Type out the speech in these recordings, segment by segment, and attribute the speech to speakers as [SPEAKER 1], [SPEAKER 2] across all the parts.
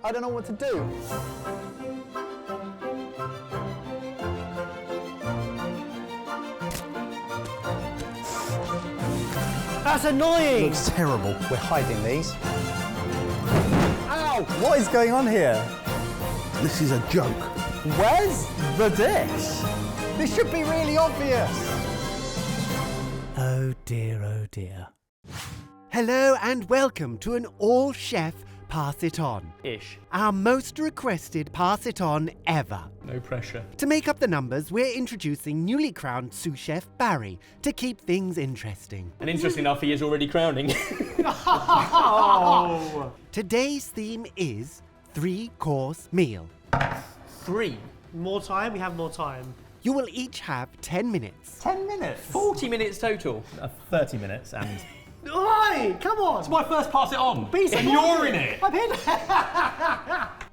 [SPEAKER 1] I don't know what to do.
[SPEAKER 2] That's annoying!
[SPEAKER 1] Looks terrible. We're hiding these. Ow! What is going on here?
[SPEAKER 3] This is a joke.
[SPEAKER 1] Where's the dish? This should be really obvious.
[SPEAKER 2] Oh dear, oh dear. Hello and welcome to an all-chef Pass It On-ish. Our most requested Pass It On ever.
[SPEAKER 4] No pressure.
[SPEAKER 2] To make up the numbers, we're introducing newly crowned sous chef Barry to keep things interesting.
[SPEAKER 4] And interesting enough, he is already crowning.
[SPEAKER 2] Today's theme is 3-course meal.
[SPEAKER 4] 3.
[SPEAKER 5] More time? We have more time.
[SPEAKER 2] You will each have 10 minutes.
[SPEAKER 1] 10 minutes?
[SPEAKER 4] 40 minutes total.
[SPEAKER 3] 30 minutes and...
[SPEAKER 5] Oi! Come on!
[SPEAKER 3] It's my first Pass It On,
[SPEAKER 5] Be
[SPEAKER 3] and you're in it!
[SPEAKER 5] I'm in!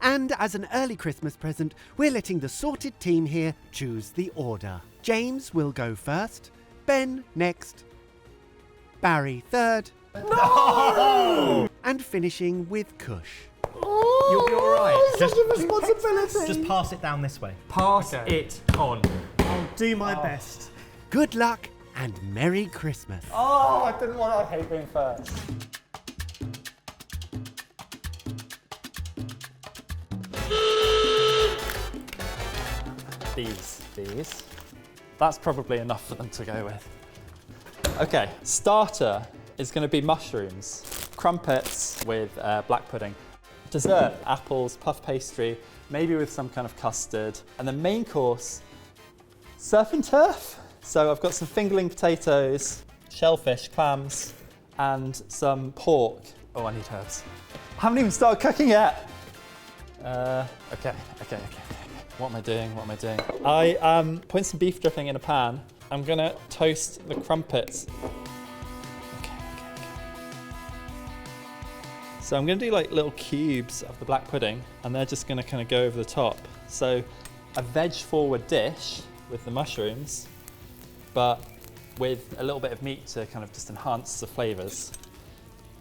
[SPEAKER 2] And as an early Christmas present, we're letting the sorted team here choose the order. James will go first, Ben next, Barry third,
[SPEAKER 3] No!
[SPEAKER 2] and finishing with Kush.
[SPEAKER 4] You'll be all right.
[SPEAKER 5] Such a responsibility!
[SPEAKER 3] Just pass it down this way.
[SPEAKER 4] Pass it on.
[SPEAKER 5] I'll do my best.
[SPEAKER 2] Good luck and Merry Christmas.
[SPEAKER 1] Oh, I didn't want to hate being first.
[SPEAKER 6] These. That's probably enough for them to go with. Okay, starter is going to be mushrooms, crumpets with black pudding. Dessert, apples, puff pastry, maybe with some kind of custard. And the main course, surf and turf. So I've got some fingerling potatoes, shellfish, clams, and some pork. Oh, I need herbs. I haven't even started cooking yet. Okay. What am I doing? I am putting some beef dripping in a pan. I'm gonna toast the crumpets. Okay. So I'm gonna do like little cubes of the black pudding, and they're just gonna kind of go over the top. So a veg-forward dish with the mushrooms, but with a little bit of meat to kind of just enhance the flavors.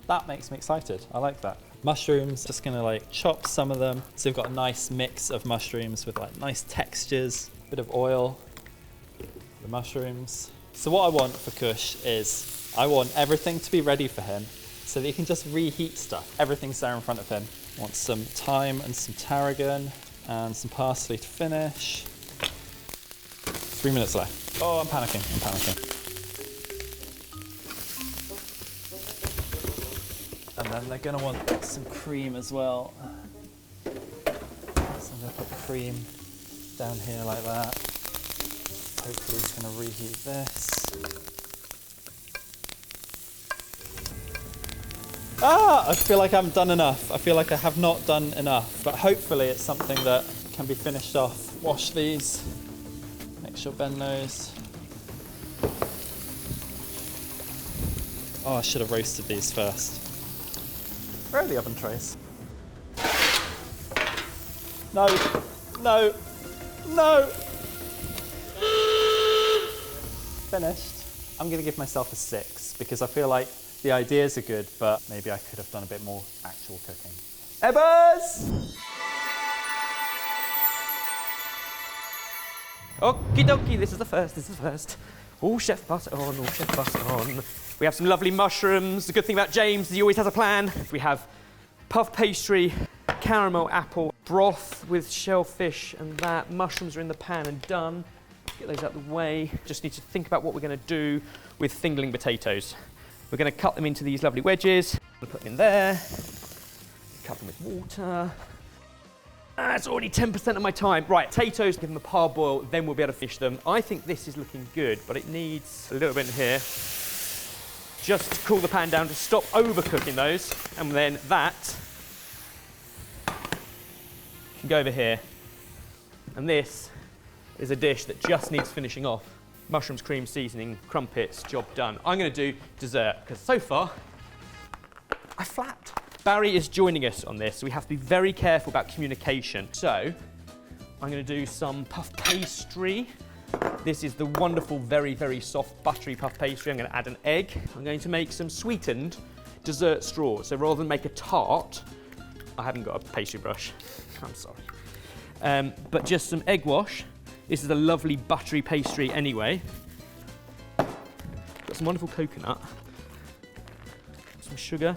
[SPEAKER 6] That makes me excited. I like that. Mushrooms, just gonna like chop some of them. So we've got a nice mix of mushrooms with like nice textures, bit of oil, the mushrooms. So what I want for Kush is, I want everything to be ready for him so that he can just reheat stuff. Everything's there in front of him. I want some thyme and some tarragon and some parsley to finish. 3 minutes left. Oh, I'm panicking. And then they're gonna want some cream as well. So I'm gonna put cream down here like that. Hopefully it's gonna reheat this. I feel like I haven't done enough. I feel like I have not done enough, but hopefully it's something that can be finished off. Wash these, make sure Ben knows. Oh, I should have roasted these first. Where are the oven trays? No. Finished. I'm gonna give myself a 6 because I feel like the ideas are good, but maybe I could have done a bit more actual cooking. Ebbers!
[SPEAKER 4] Okie dokie, this is the first. All chef pass it on. We have some lovely mushrooms. The good thing about James is he always has a plan. We have puff pastry, caramel apple, broth with shellfish and that. Mushrooms are in the pan and done. Get those out of the way. Just need to think about what we're going to do with fingerling potatoes. We're going to cut them into these lovely wedges. We'll put them in there. Cut them with water. That's already 10% of my time. Right, potatoes, give them a parboil, then we'll be able to fish them. I think this is looking good, but it needs a little bit in here. Just to cool the pan down to stop overcooking those. And then that can go over here. And this is a dish that just needs finishing off. Mushrooms, cream, seasoning, crumpets, job done. I'm going to do dessert, because so far, I flapped. Barry is joining us on this, so we have to be very careful about communication. So, I'm going to do some puff pastry. This is the wonderful, very, very soft buttery puff pastry. I'm going to add an egg. I'm going to make some sweetened dessert straws. So rather than make a tart, I haven't got a pastry brush. I'm sorry. But just some egg wash. This is a lovely buttery pastry anyway. Got some wonderful coconut. Some sugar.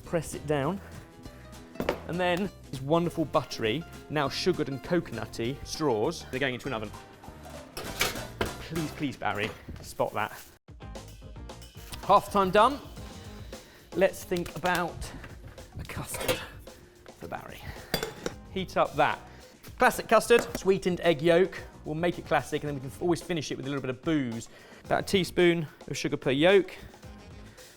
[SPEAKER 4] Press it down. And then these wonderful buttery, now sugared and coconutty straws. They're going into an oven. Please, please, Barry, spot that. Half the time done. Let's think about a custard for Barry. Heat up that classic custard, sweetened egg yolk. We'll make it classic, and then we can always finish it with a little bit of booze. About a teaspoon of sugar per yolk.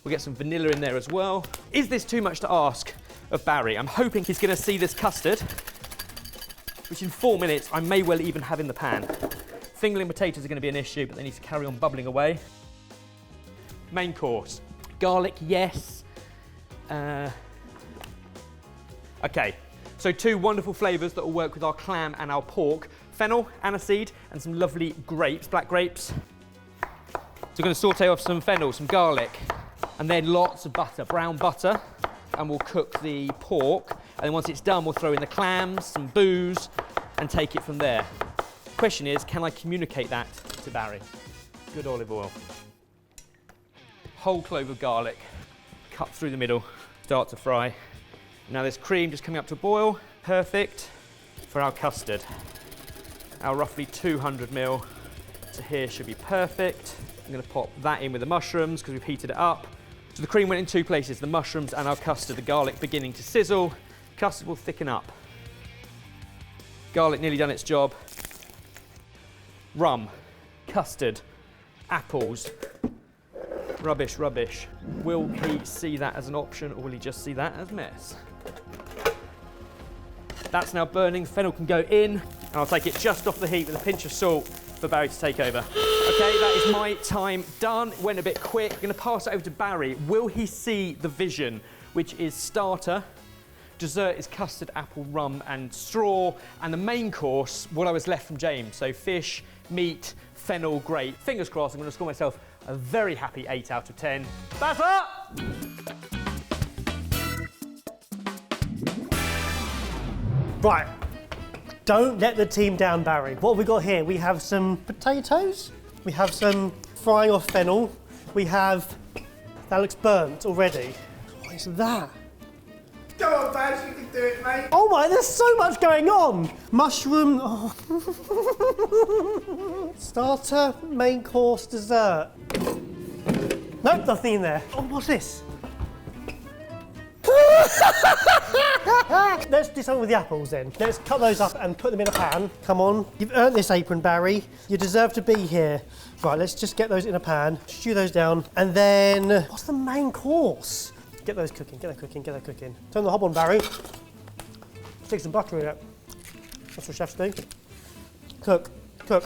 [SPEAKER 4] We'll get some vanilla in there as well. Is this too much to ask of Barry? I'm hoping he's going to see this custard, which in 4 minutes I may well even have in the pan. Fingerling potatoes are going to be an issue, but they need to carry on bubbling away. Main course. Garlic, yes. Okay, so 2 wonderful flavours that will work with our clam and our pork. Fennel, aniseed, and some lovely grapes, black grapes. So we're going to saute off some fennel, some garlic, and then lots of butter, brown butter. And we'll cook the pork, and then once it's done we'll throw in the clams, some booze, and take it from there. Question is, can I communicate that to Barry? Good olive oil. Whole clove of garlic, cut through the middle, start to fry. Now this cream just coming up to a boil, perfect for our custard. Our roughly 200 ml to here should be perfect. I'm going to pop that in with the mushrooms because we've heated it up. So the cream went in 2 places, the mushrooms and our custard, the garlic beginning to sizzle. Custard will thicken up. Garlic nearly done its job. Rum, custard, apples. Rubbish, rubbish. Will he see that as an option, or will he just see that as mess? That's now burning, fennel can go in, and I'll take it just off the heat with a pinch of salt for Barry to take over. Okay, that is my time done. It went a bit quick. I'm going to pass it over to Barry. Will he see the vision, which is starter, dessert is custard, apple, rum and straw, and the main course, what I was left from James. So fish, meat, fennel, grape. Fingers crossed, I'm going to score myself a very happy 8 out of 10. That's up!
[SPEAKER 5] Right. Don't let the team down, Barry. What have we got here? We have some potatoes. We have some frying off fennel. We have... That looks burnt already. What is that?
[SPEAKER 1] Go on, Baz, you can do it, mate.
[SPEAKER 5] Oh my, there's so much going on. Mushroom... Oh. Starter, main course, dessert. Nope, nothing in there. Oh, what's this? Let's do something with the apples then. Let's cut those up and put them in a pan. Come on, you've earned this apron, Barry. You deserve to be here. Right, let's just get those in a pan, stew those down, and then what's the main course? Get those cooking, get that cooking, get that cooking. Turn the hob on, Barry. Stick some butter in it. That's what chefs do. Cook, cook.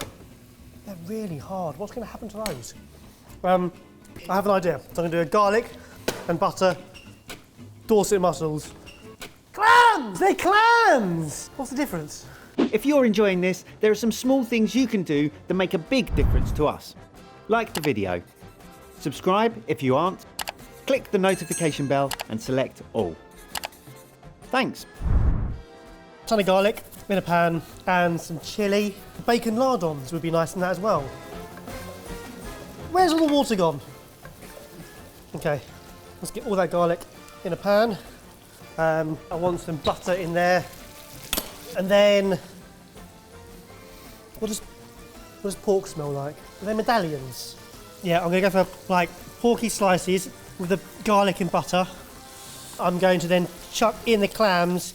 [SPEAKER 5] They're really hard. What's going to happen to those? I have an idea. So I'm going to do a garlic and butter Dorset mussels. Clams! They're clams! What's the difference?
[SPEAKER 7] If you're enjoying this, there are some small things you can do that make a big difference to us. Like the video. Subscribe if you aren't. Click the notification bell and select all. Thanks.
[SPEAKER 5] Ton of garlic in a pan and some chilli. Bacon lardons would be nice in that as well. Where's all the water gone? Okay, let's get all that garlic in a pan. I want some butter in there. And then, what does pork smell like? Are they medallions? Yeah, I'm gonna go for like porky slices with the garlic and butter. I'm going to then chuck in the clams.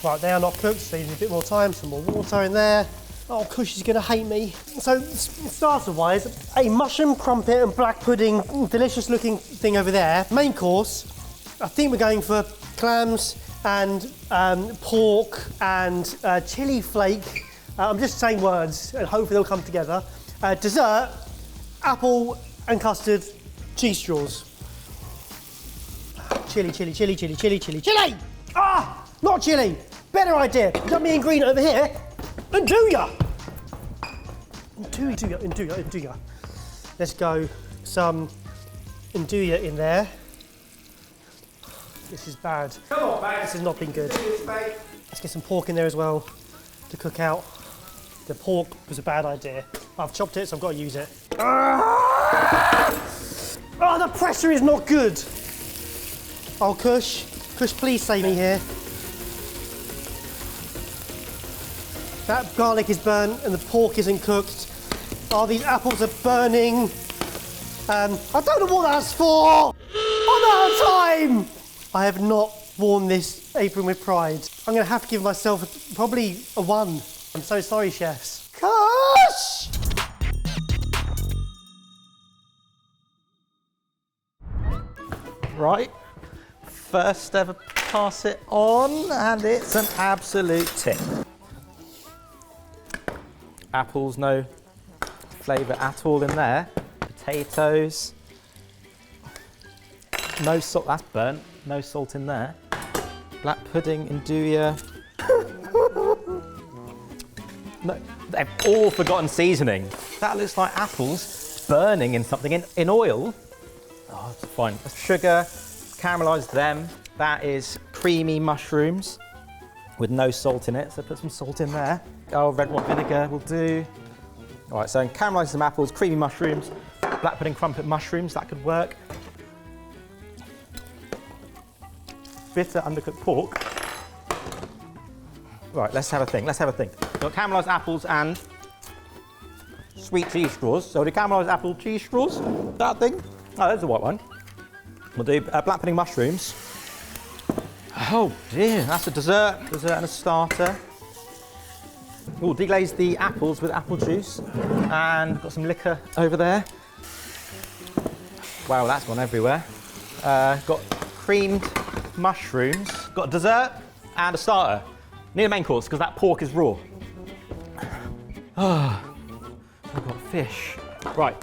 [SPEAKER 5] Right, they are not cooked, so you need a bit more time, some more water in there. Oh, Kush is gonna hate me. So, starter-wise, a mushroom crumpet and black pudding, delicious looking thing over there. Main course, I think we're going for clams and pork and chilli flake. I'm just saying words and hopefully they'll come together. Dessert, apple and custard, cheese straws. chili, chili, chili, chili, chili, chili, chili! Ah! Not chili! Better idea. You got me in green over here. Nduja! Nduja. Let's go some nduja in there. This is bad.
[SPEAKER 3] Come on, mate.
[SPEAKER 5] This has not been good. Let's get some pork in there as well to cook out. The pork was a bad idea. I've chopped it, so I've got to use it. Oh, the pressure is not good. Oh, Kush, please save me here. That garlic is burnt and the pork isn't cooked. Oh, these apples are burning. I don't know what that's for. I'm out of time. I have not worn this apron with pride. I'm going to have to give myself probably a 1. I'm so sorry, chefs. Kush!
[SPEAKER 3] Right. First ever pass it on, and it's an absolute tip. Apples, no flavour at all in there. Potatoes. No salt, that's burnt. No salt in there. Black pudding, nduja. No, they've all forgotten seasoning. That looks like apples burning in something in oil. Oh, it's fine. Sugar, caramelised them. That is creamy mushrooms with no salt in it, so put some salt in there. Oh, red wine vinegar will do. All right, so caramelised some apples, creamy mushrooms, black pudding crumpet mushrooms, that could work. Bitter undercooked pork. Right, let's have a think. We've got caramelised apples and sweet cheese straws. So the caramelised apple cheese straws, that thing. Oh, there's the white one. We'll do black pudding mushrooms. Oh dear, that's a dessert and a starter. We'll deglaze the apples with apple juice, and got some liquor over there. Wow, that's gone everywhere. Got creamed mushrooms, got a dessert and a starter. Need a main course because that pork is raw. Oh, I've got fish. Right,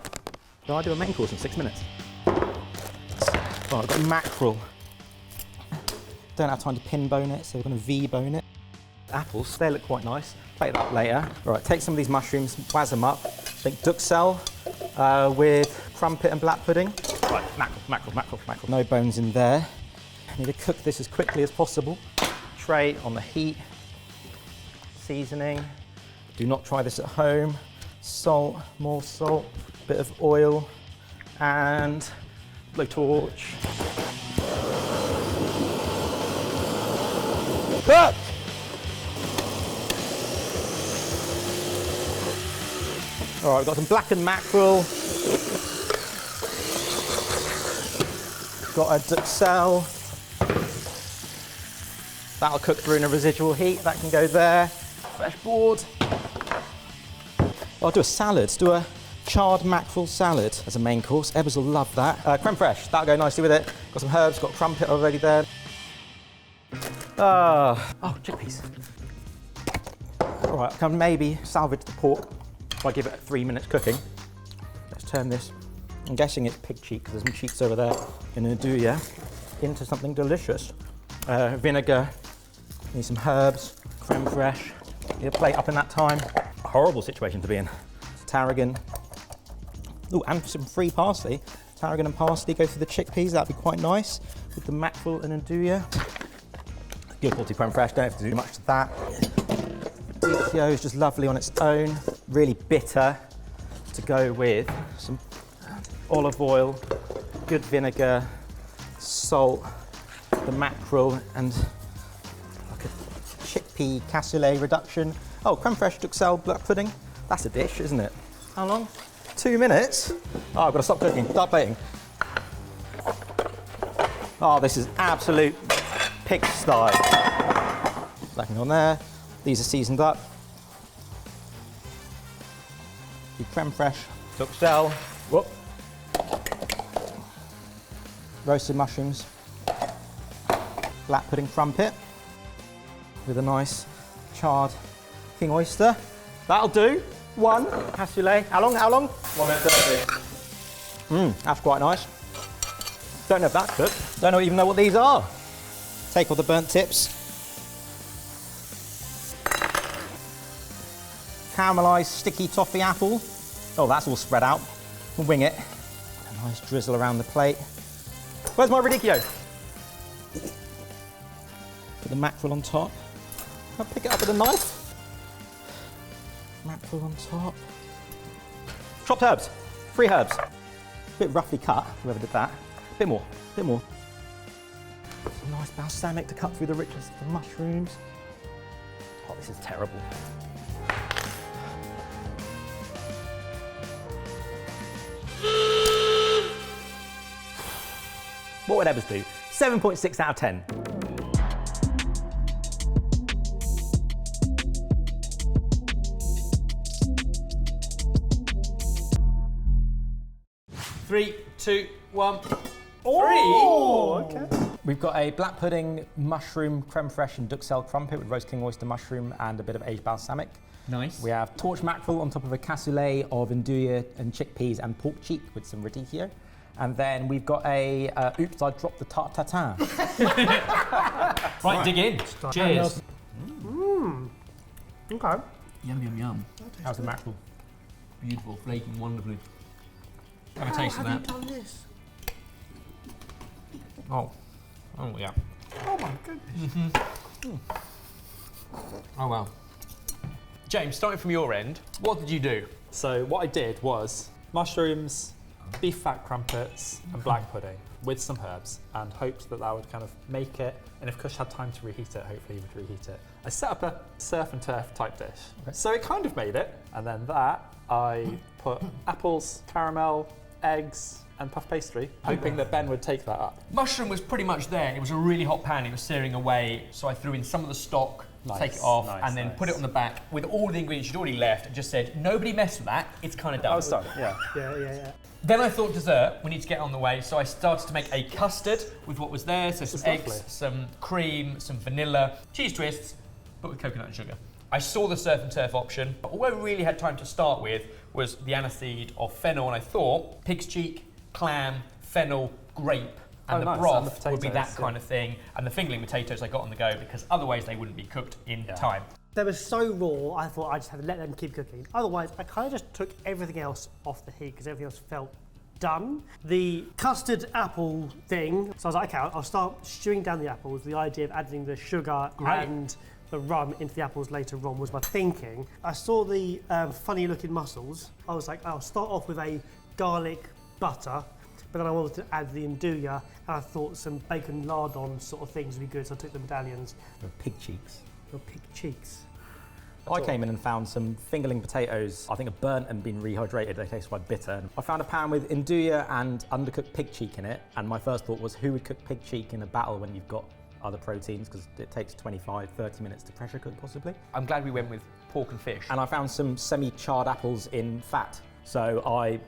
[SPEAKER 3] so I do a main course in 6 minutes. Oh, I've got mackerel. Don't have time to pin bone it, so we're going to V-bone it. Apples, they look quite nice. Plate that up later. Right, take some of these mushrooms, waz them up. Think duxelle with crumpet and black pudding. Right, mackerel. No bones in there. I need to cook this as quickly as possible. Tray on the heat. Seasoning. Do not try this at home. Salt, more salt, bit of oil, and blowtorch. Cook! All right, we've got some blackened mackerel. Got a duxelle. That'll cook through in a residual heat. That can go there. Fresh board. I'll do a salad. Do a charred mackerel salad as a main course. Ebbers will love that. Creme fraiche. That'll go nicely with it. Got some herbs. Got crumpet already there. Oh, chickpeas. All right, I can maybe salvage the pork if I give it 3 minutes cooking. Let's turn this. I'm guessing it's pig cheek because there's some cheeks over there in nduja into something delicious. Vinegar. Need some herbs. Creme fraiche. Need a plate up in that time. A horrible situation to be in. Tarragon. Oh, and some free parsley. Tarragon and parsley go for the chickpeas. That'd be quite nice with the mackerel and nduja. Good quality creme fraiche. Don't have to do much to that. DCO is just lovely on its own. Really bitter to go with. Some olive oil, good vinegar, salt, the mackerel, and like a chickpea cassoulet reduction. Oh, creme fraiche duxelle black pudding. That's a dish, isn't it? How long? 2 minutes? Oh, I've got to stop cooking, start plating. Oh, this is absolute pigsty. Blacking on there. These are seasoned up. The creme fraiche duxelle. Whoop. Roasted mushrooms. Black pudding crumpet with a nice charred king oyster. That'll do. 1 cassoulet. How long? 1 minute 30. That's quite nice. Don't know if that's cooked. Don't even know what these are. Take all the burnt tips. Caramelised sticky toffee apple. Oh, that's all spread out. We'll wing it. A nice drizzle around the plate. Where's my radicchio? Put the mackerel on top. I'll pick it up with a knife. Mackerel on top. Chopped herbs. 3 herbs. A bit roughly cut, whoever did that. A bit more, a bit more. Some nice balsamic to cut through the richness of the mushrooms. Oh, this is terrible. What would Ebbers do? 7.6 out of 10.
[SPEAKER 4] Three, two, one.
[SPEAKER 3] Oh, okay. We've got a black pudding, mushroom, creme fraiche and duxelle crumpet with roast king oyster mushroom and a bit of aged balsamic.
[SPEAKER 4] Nice.
[SPEAKER 3] We have torched mackerel on top of a cassoulet of andouille and chickpeas and pork cheek with some radicchio. And then we've got a, oops, I dropped the tarte tatin.
[SPEAKER 4] Right, dig in. Cheers.
[SPEAKER 5] Okay.
[SPEAKER 4] Yum, yum, yum.
[SPEAKER 3] How's the mackerel?
[SPEAKER 4] Beautiful, flaking wonderfully. Have a taste of that.
[SPEAKER 5] How have you done this?
[SPEAKER 4] Oh yeah.
[SPEAKER 5] Oh my goodness.
[SPEAKER 4] Oh wow. James, starting from your end, what did you do?
[SPEAKER 6] So what I did was mushrooms, beef fat crumpets and black pudding with some herbs and hoped that that would kind of make it, and if Kush had time to reheat it, hopefully he would reheat it. I set up a surf and turf type dish. Okay. So it kind of made it, and then that I put apples, caramel, eggs and puff pastry, hoping that Ben would take that up.
[SPEAKER 4] Mushroom was pretty much there. It was a really hot pan, it was searing away, so I threw in some of the stock, take it off, and then put it on the back with all the ingredients you'd already left and just said, nobody mess with that, it's kind of done.
[SPEAKER 6] I was done, yeah.
[SPEAKER 5] Yeah.
[SPEAKER 4] Then I thought dessert, we need to get on the way, so I started to make a custard with what was there, so some eggs,
[SPEAKER 6] lovely.
[SPEAKER 4] some cream, some vanilla, cheese twists, but with coconut and sugar. I saw the surf and turf option, but all I really had time to start with was the aniseed of fennel, and I thought pig's cheek, clam, fennel, grape, and the
[SPEAKER 6] nice.
[SPEAKER 4] broth
[SPEAKER 6] And the
[SPEAKER 4] would be that
[SPEAKER 6] potatoes,
[SPEAKER 4] kind of thing, and the fingling potatoes I got on the go because otherwise they wouldn't be cooked in time.
[SPEAKER 5] They were so raw, I thought I just had to let them keep cooking. Otherwise, I kind of just took everything else off the heat because everything else felt done. The custard apple thing, so I was like, okay, I'll start stewing down the apples. The idea of adding the sugar and the rum into the apples later on was my thinking. I saw the funny looking mussels. I was like, I'll start off with a garlic butter, but then I wanted to add the andouille, and I thought some bacon lardon sort of things would be good, so I took the medallions.
[SPEAKER 3] Pig cheeks.
[SPEAKER 5] Little pig cheeks.
[SPEAKER 3] I came in and found some fingerling potatoes, I think are burnt and been rehydrated, they taste quite bitter. I found a pan with andouille and undercooked pig cheek in it, and my first thought was who would cook pig cheek in a battle when you've got other proteins, because it takes 25, 30 minutes to pressure cook possibly.
[SPEAKER 4] I'm glad we went with pork and fish.
[SPEAKER 3] And I found some semi-charred apples in fat. So I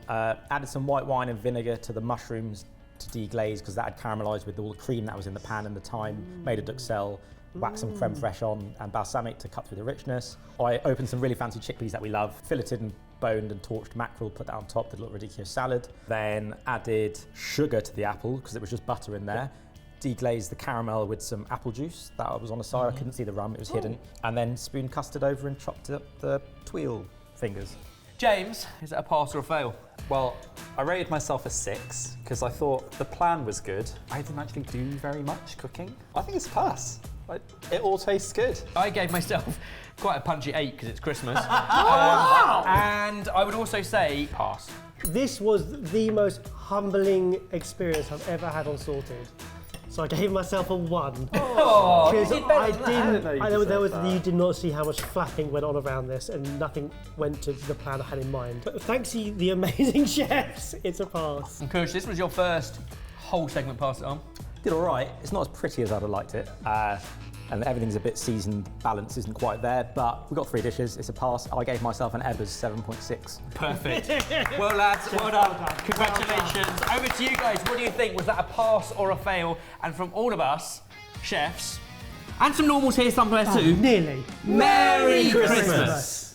[SPEAKER 3] added some white wine and vinegar to the mushrooms to deglaze because that had caramelised with all the cream that was in the pan and the thyme, made a duxelle, whacked some creme fraiche on and balsamic to cut through the richness. I opened some really fancy chickpeas that we love, filleted and boned and torched mackerel, put that on top, did a little radicchio salad. Then added sugar to the apple because it was just butter in there. Deglazed the caramel with some apple juice that was on the side. I couldn't see the rum, it was hidden. And then spooned custard over and chopped up the tweel fingers.
[SPEAKER 4] James, is it a pass or a fail?
[SPEAKER 6] Well, I rated myself a 6 because I thought the plan was good. I didn't actually do very much cooking. I think it's a pass. Like, it all tastes good.
[SPEAKER 4] I gave myself quite a punchy 8 because it's Christmas. And I would also say pass.
[SPEAKER 5] This was the most humbling experience I've ever had on Sorted. So I gave myself a 1.
[SPEAKER 4] Oh, you
[SPEAKER 5] Because
[SPEAKER 4] did better than that.
[SPEAKER 5] you did not see how much flapping went on around this and nothing went to the plan I had in mind. But thanks to the amazing chefs, it's a pass.
[SPEAKER 4] And Kush, this was your first whole segment pass it on.
[SPEAKER 3] Did all right. It's not as pretty as I'd have liked it. And everything's a bit seasoned, balance isn't quite there, but we've got 3 dishes, it's a pass. I gave myself an Ebbers 7.6.
[SPEAKER 4] Perfect. Well, lads, well done. Congratulations. Over to you guys. What do you think? Was that a pass or a fail? And from all of us, chefs, and some normals here somewhere too,
[SPEAKER 5] Nearly.
[SPEAKER 4] Merry Christmas.